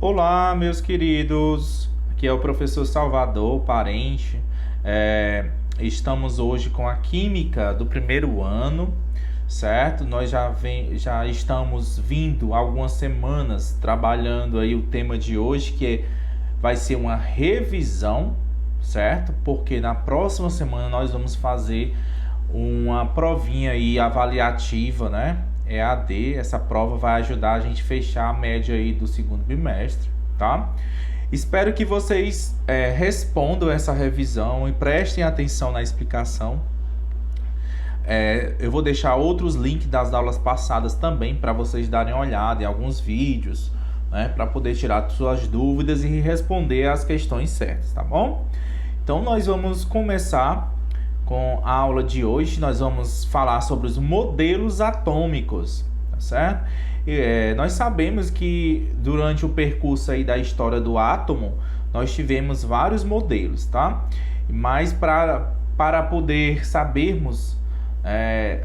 Olá, meus queridos. Aqui é o professor Salvador Parente. Estamos hoje com a Química do primeiro ano, certo? Nós já estamos vindo algumas semanas trabalhando aí o tema de hoje, vai ser uma revisão, certo? Porque na próxima semana nós vamos fazer uma provinha aí avaliativa, né? EAD. Essa prova vai ajudar a gente a fechar a média aí do segundo bimestre, tá? Espero que vocês respondam essa revisão e prestem atenção na explicação. Eu vou deixar outros links das aulas passadas também para vocês darem uma olhada em alguns vídeos, né? Para poder tirar suas dúvidas e responder as questões certas, tá bom? Então nós vamos começar com a aula de hoje. Nós vamos falar sobre os modelos atômicos, tá certo? Nós sabemos que durante o percurso aí da história do átomo, nós tivemos vários modelos, tá? Mas para poder sabermos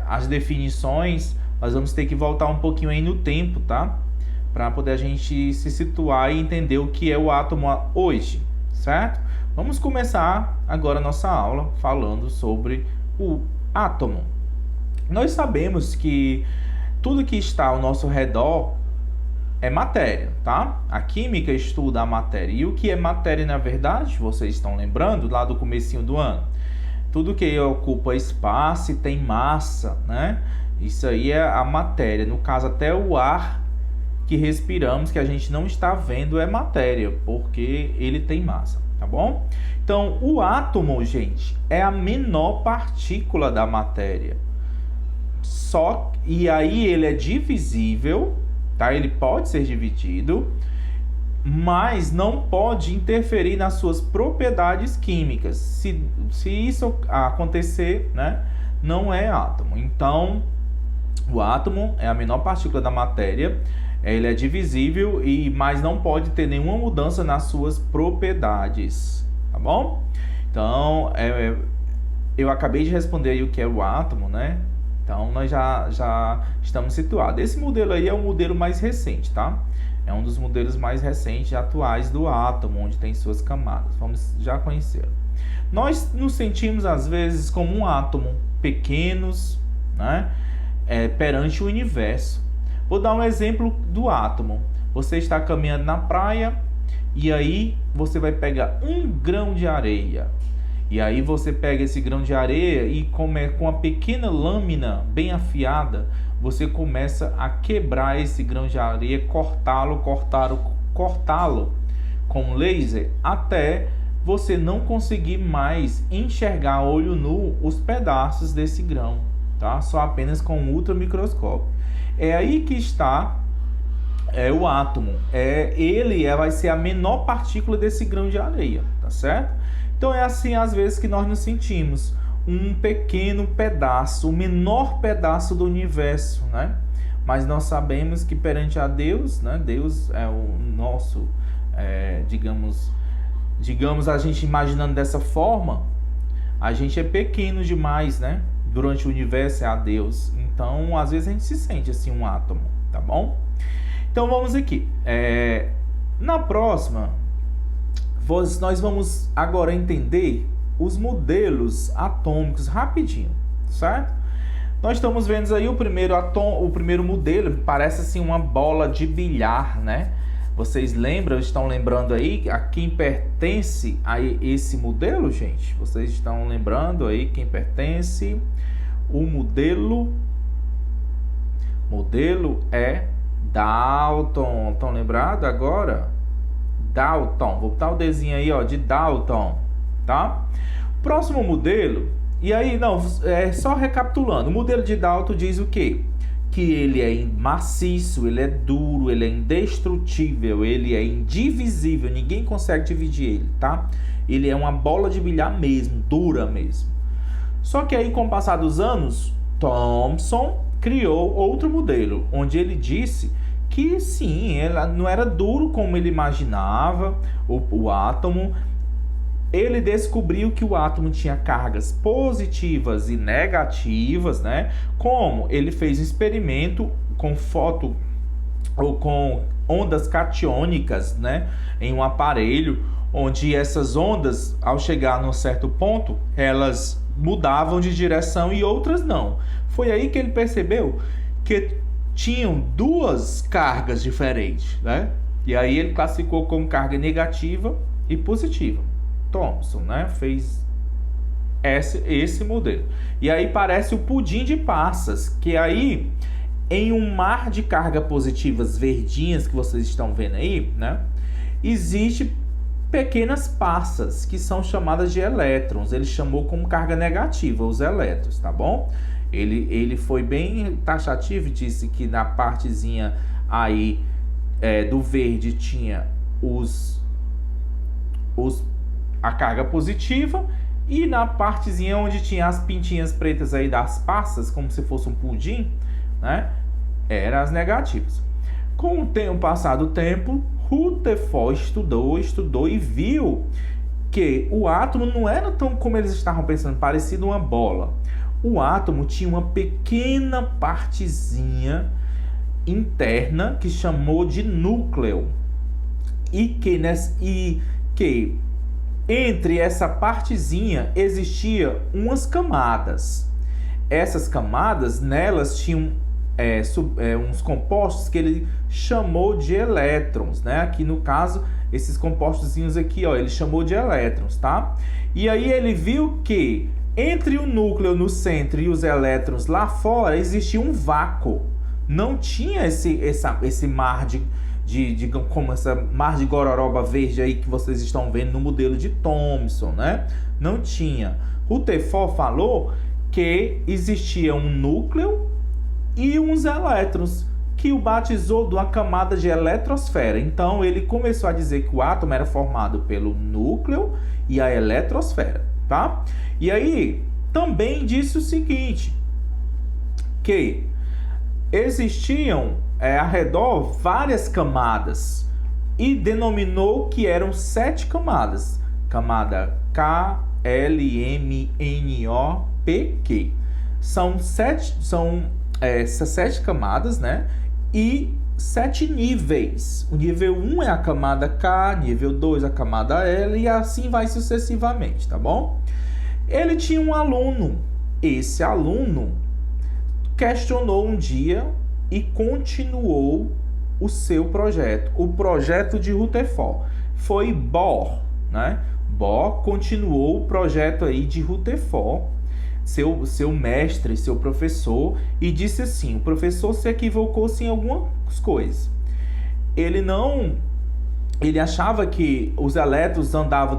as definições, nós vamos ter que voltar um pouquinho aí no tempo, tá? Para poder a gente se situar e entender o que é o átomo hoje, certo? Vamos começar agora a nossa aula falando sobre o átomo. Nós sabemos que tudo que está ao nosso redor é matéria, tá? A química estuda a matéria. E o que é matéria, na verdade? Vocês estão lembrando lá do comecinho do ano? Tudo que ocupa espaço e tem massa, né? Isso aí é a matéria. No caso, até o ar que respiramos, que a gente não está vendo, é matéria, porque ele tem massa. Tá bom? Então, o átomo, gente, é a menor partícula da matéria. E aí ele é divisível, tá? Ele pode ser dividido, mas não pode interferir nas suas propriedades químicas. Se isso acontecer, né, não é átomo. Então, o átomo é a menor partícula da matéria. Ele é divisível, mas não pode ter nenhuma mudança nas suas propriedades, tá bom? Então, eu acabei de responder aí o que é o átomo, né? Então, nós já estamos situados. Esse modelo aí é o modelo mais recente, tá? É um dos modelos mais recentes e atuais do átomo, onde tem suas camadas. Vamos já conhecer. Nós nos sentimos, às vezes, como um átomo, pequenos, né? Perante o universo. Vou dar um exemplo do átomo. Você está caminhando na praia e aí você vai pegar um grão de areia. E aí você pega esse grão de areia e com uma pequena lâmina bem afiada, você começa a quebrar esse grão de areia, cortá-lo com laser até você não conseguir mais enxergar a olho nu os pedaços desse grão, tá? Só apenas com um ultramicroscópio. É aí que está o átomo. Ele vai ser a menor partícula desse grão de areia, tá certo? Então é assim às vezes que nós nos sentimos, um pequeno pedaço, o menor pedaço do universo, né? Mas nós sabemos que perante a Deus, né? Deus é o nosso, digamos a gente imaginando dessa forma, a gente é pequeno demais, né? Durante o universo é a Deus. Então, às vezes a gente se sente assim um átomo, tá bom? Então, vamos aqui. Na próxima, nós vamos agora entender os modelos atômicos rapidinho, certo? Nós estamos vendo aí o primeiro modelo, parece assim uma bola de bilhar, né? Vocês estão lembrando aí a quem pertence a esse modelo, gente? Vocês estão lembrando aí quem pertence? O modelo é Dalton. Estão lembrados agora? Dalton. Vou botar o desenho aí, ó, de Dalton, tá? Próximo modelo. E aí, só recapitulando. O modelo de Dalton diz o quê? Que ele é maciço, ele é duro, ele é indestrutível, ele é indivisível, ninguém consegue dividir ele, tá? Ele é uma bola de bilhar mesmo, dura mesmo. Só que aí, com o passar dos anos, Thomson criou outro modelo, onde ele disse que sim, ela não era duro como ele imaginava, o átomo. Ele descobriu que o átomo tinha cargas positivas e negativas, né? Como ele fez um experimento com ou com ondas catiônicas, né, em um aparelho, onde essas ondas, ao chegar num certo ponto, elas mudavam de direção e outras não. Foi aí que ele percebeu que tinham duas cargas diferentes, né? E aí ele classificou como carga negativa e positiva. Thomson, né, fez esse modelo. E aí parece o pudim de passas, que aí em um mar de cargas positivas verdinhas que vocês estão vendo aí, né, existe pequenas passas que são chamadas de elétrons. Ele chamou como carga negativa os elétrons, tá bom? Ele foi bem taxativo e disse que na partezinha aí do verde tinha a carga positiva, e na partezinha onde tinha as pintinhas pretas aí das passas, como se fosse um pudim, né, eram as negativas. Com o passar do tempo, Rutherford estudou e viu que o átomo não era tão como eles estavam pensando, parecido uma bola. O átomo tinha uma pequena partezinha interna que chamou de núcleo, e que entre essa partezinha existia umas camadas. Essas camadas, nelas tinham uns compostos que ele chamou de elétrons, né? Aqui no caso, esses compostozinhos aqui, ó, ele chamou de elétrons, tá? E aí ele viu que entre o núcleo no centro e os elétrons lá fora existia um vácuo. Não tinha esse mar como essa mar de gororoba verde aí que vocês estão vendo no modelo de Thomson, né? Não tinha. Rutherford falou que existia um núcleo e uns elétrons, que o batizou de uma camada de eletrosfera. Então ele começou a dizer que o átomo era formado pelo núcleo e a eletrosfera, tá? E aí também disse o seguinte, que existiam ao redor várias camadas, e denominou que eram 7 camadas. Camada K, L, M, N, O, P, Q. Essas 7 camadas, né? E 7 níveis. O nível 1 é a camada K, nível 2 a camada L, e assim vai sucessivamente, tá bom? Ele tinha um aluno. Esse aluno questionou um dia e continuou o seu projeto, o projeto de Rutherford. Foi Bohr, né? Bohr continuou o projeto aí de Rutherford, seu mestre, seu professor, e disse assim: o professor se equivocou-se em algumas coisas. Ele achava que os elétrons andavam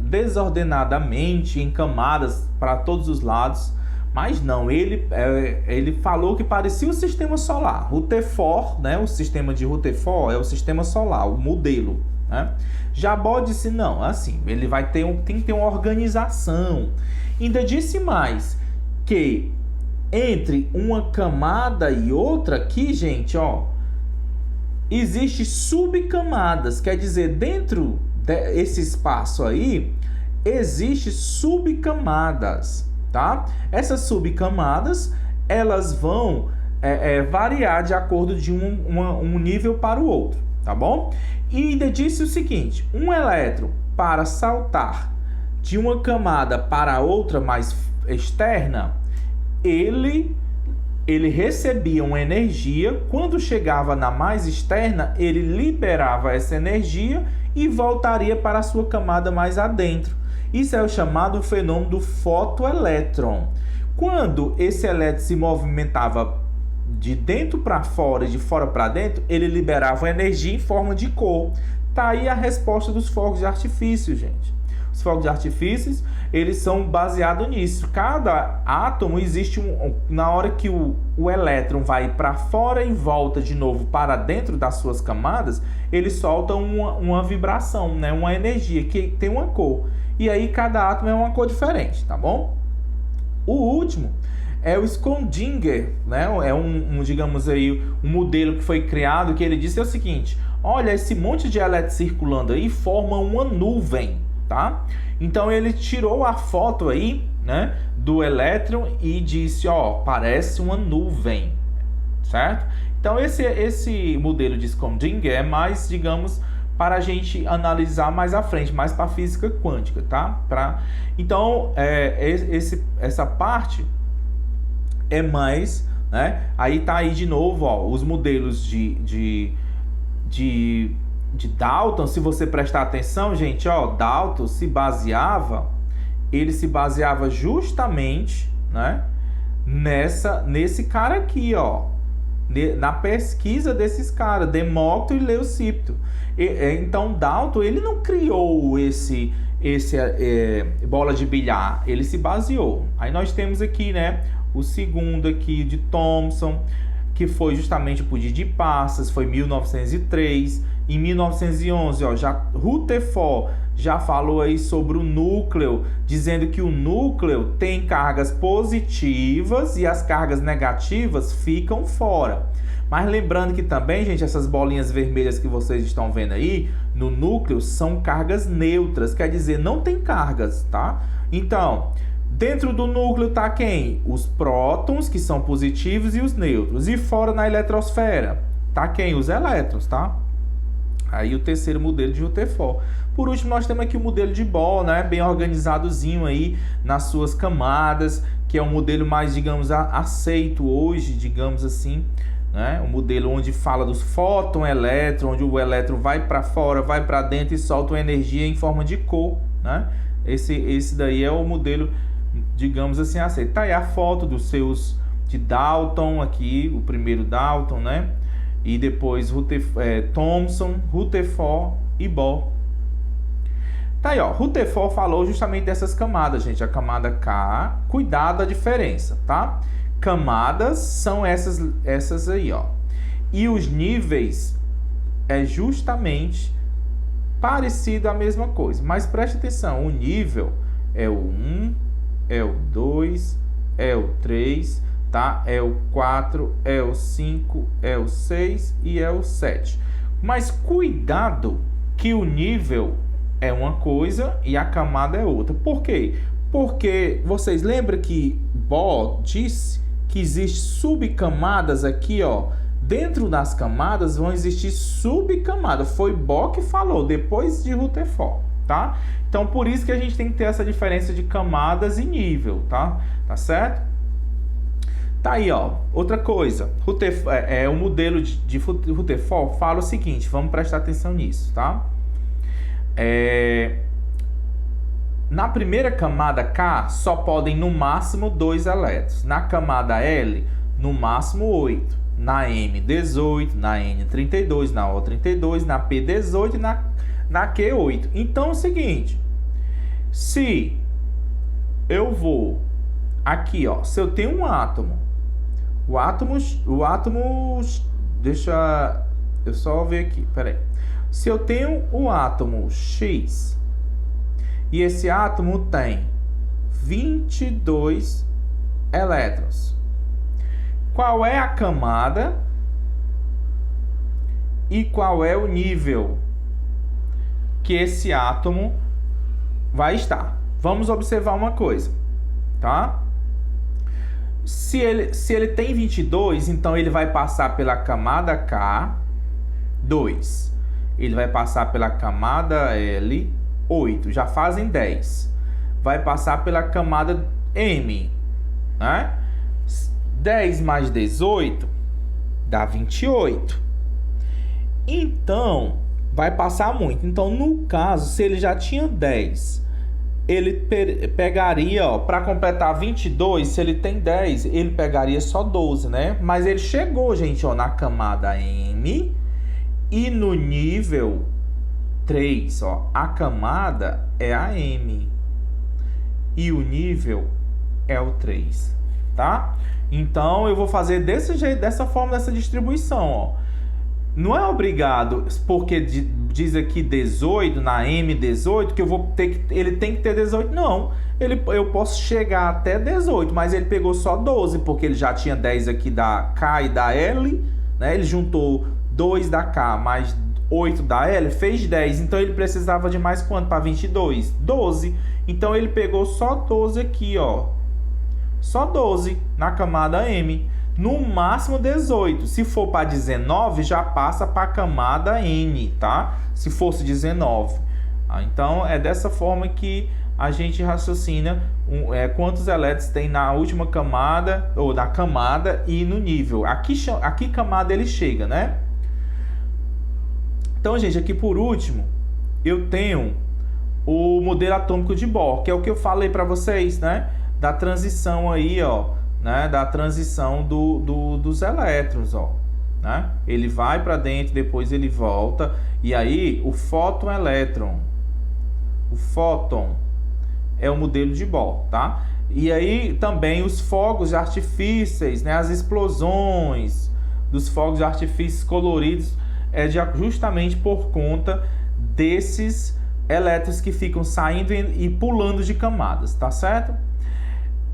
desordenadamente em camadas para todos os lados, mas não, ele falou que parecia o sistema solar. Rutherford, né, o sistema de Rutherford é o sistema solar, o modelo, né? Já Bohr disse não, assim, ele tem que ter uma organização. Ainda disse mais, que entre uma camada e outra aqui, gente, ó, existe subcamadas, quer dizer, dentro desse espaço aí, existe subcamadas, tá? Essas subcamadas, elas vão variar de acordo de um nível para o outro, tá bom? E ainda disse o seguinte: um elétron, para saltar de uma camada para outra mais externa, ele recebia uma energia. Quando chegava na mais externa, ele liberava essa energia e voltaria para a sua camada mais adentro. Isso é o chamado fenômeno do fotoelétron. Quando esse elétron se movimentava de dentro para fora e de fora para dentro, ele liberava energia em forma de cor. Tá aí a resposta dos fogos de artifício, gente. Os fogos de artifício, eles são baseados nisso. Cada átomo existe na hora que o elétron vai para fora e volta de novo para dentro das suas camadas, ele solta uma vibração, né? Uma energia que tem uma cor. E aí cada átomo é uma cor diferente, tá bom? O último é o Schrödinger, né? É digamos aí, um modelo que foi criado, que ele disse o seguinte: olha, esse monte de elétrons circulando aí forma uma nuvem, tá? Então ele tirou a foto aí, né, do elétron e disse, ó, parece uma nuvem, certo? Então esse modelo de Schrödinger é mais, digamos, para a gente analisar mais à frente, mais para a física quântica, tá? Então, essa parte é mais, né? Aí tá aí de novo, ó, os modelos de Dalton. Se você prestar atenção, gente, ó, Dalton ele se baseava justamente, né, nesse cara aqui, ó, na pesquisa desses caras, Demócrito e Leucipto. Então Dalton, ele não criou esse bola de bilhar, ele se baseou. Aí nós temos aqui, né, o segundo aqui de Thomson, que foi justamente por de Passas, foi 1903. Em 1911, ó, Rutherford já falou aí sobre o núcleo, dizendo que o núcleo tem cargas positivas e as cargas negativas ficam fora. Mas lembrando que também, gente, essas bolinhas vermelhas que vocês estão vendo aí no núcleo são cargas neutras, quer dizer, não tem cargas, tá? Então, dentro do núcleo tá quem? Os prótons, que são positivos, e os nêutrons. E fora na eletrosfera tá quem? Os elétrons, tá? Aí o terceiro modelo de Rutherford. Por último, nós temos aqui o modelo de Bohr, né? Bem organizadozinho aí nas suas camadas, que é um modelo mais, digamos, aceito hoje, digamos assim, né? Um modelo onde fala dos fóton, elétron, onde o elétron vai para fora, vai para dentro e solta uma energia em forma de cor, né? Esse daí é o modelo, digamos assim, aceito. Tá aí a foto de Dalton aqui, o primeiro Dalton, né? E depois Thomson, Rutherford e Bohr. Tá aí, ó. Rutherford falou justamente dessas camadas, gente. A camada K, cuidado da diferença, tá? Camadas são essas aí, ó. E os níveis é justamente parecido a mesma coisa. Mas preste atenção, o nível é o 1, é o 2, é o 3... tá? É o 4, é o 5, é o 6 e é o 7. Mas cuidado que o nível é uma coisa e a camada é outra. Por quê? Porque vocês lembram que Bohr disse que existem subcamadas aqui, ó. Dentro das camadas vão existir subcamadas. Foi Bohr que falou, depois de Rutherford, tá? Então por isso que a gente tem que ter essa diferença de camadas e nível, tá? Tá certo? Tá aí, ó, outra coisa, o modelo de Rutherford fala o seguinte, vamos prestar atenção nisso, tá? Na primeira camada K, só podem no máximo 2 elétrons. Na camada L, no máximo 8. Na M, 18. Na N, 32. Na O, 32. Na P, 18. E na Q, 8. Então é o seguinte, se eu vou aqui, ó, se eu tenho um átomo, o átomo, deixa eu só ver aqui, peraí. Se eu tenho o átomo X e esse átomo tem 22 elétrons, qual é a camada e qual é o nível que esse átomo vai estar? Vamos observar uma coisa, tá? Se ele tem 22, então ele vai passar pela camada K, 2. Ele vai passar pela camada L, 8. Já fazem 10. Vai passar pela camada M, né? 10 mais 18 dá 28. Então, vai passar muito. Então, no caso, se ele já tinha 10... ele pegaria, ó, para completar 22, se ele tem 10, ele pegaria só 12, né? Mas ele chegou, gente, ó, na camada M e no nível 3, ó, a camada é a M e o nível é o 3, tá? Então, eu vou fazer desse jeito, dessa forma, dessa distribuição, ó. Não é obrigado, porque diz aqui 18, na M 18, que eu vou ter que, ele tem que ter 18. Não, eu posso chegar até 18, mas ele pegou só 12, porque ele já tinha 10 aqui da K e da L, né? Ele juntou 2 da K mais 8 da L, fez 10. Então ele precisava de mais quanto para 22? 12. Então ele pegou só 12 aqui, ó. Só 12 na camada M. no máximo 18. Se for para 19, já passa para a camada N, tá? Se fosse 19. Então, é dessa forma que a gente raciocina quantos elétrons tem na última camada, ou na camada e no nível. Aqui camada ele chega, né? Então, gente, aqui por último, eu tenho o modelo atômico de Bohr, que é o que eu falei para vocês, né? Da transição aí, ó, né? Da transição dos elétrons, ó, né? Ele vai para dentro, depois ele volta, e aí o fóton-elétron, o fóton é o modelo de Bohr, tá? E aí também os fogos de artifícios, né? As explosões dos fogos de artifícios coloridos justamente por conta desses elétrons que ficam saindo e pulando de camadas, tá certo?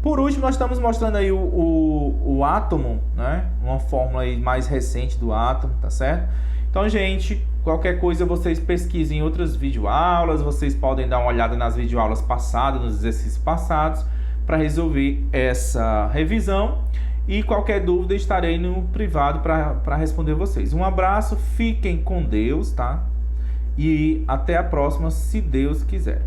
Por último, nós estamos mostrando aí o átomo, né? Uma fórmula aí mais recente do átomo, tá certo? Então, gente, qualquer coisa vocês pesquisem em outras videoaulas, vocês podem dar uma olhada nas videoaulas passadas, nos exercícios passados, para resolver essa revisão. E qualquer dúvida, estarei no privado para responder vocês. Um abraço, fiquem com Deus, tá? E até a próxima, se Deus quiser.